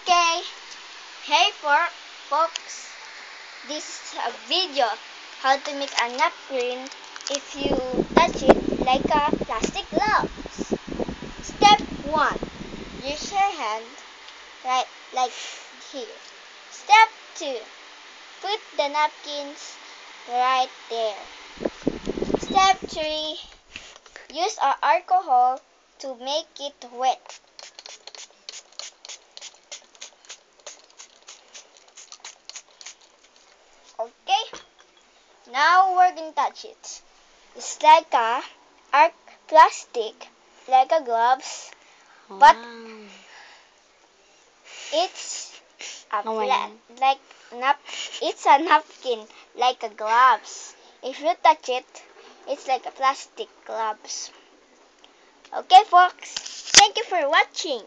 Okay, hey folks, this is a video how to make a napkin if you touch it like a plastic gloves. Step 1. Use your hand right like here. Step 2. Put the napkins right there. Step 3. Use alcohol to make it wet. Okay, now we're gonna touch it. It's like a arc plastic, like a gloves, but Wow. it's a Oh my flat, God. like it's a napkin, like a gloves. If you touch it, it's like a plastic gloves. Okay, folks. Thank you for watching.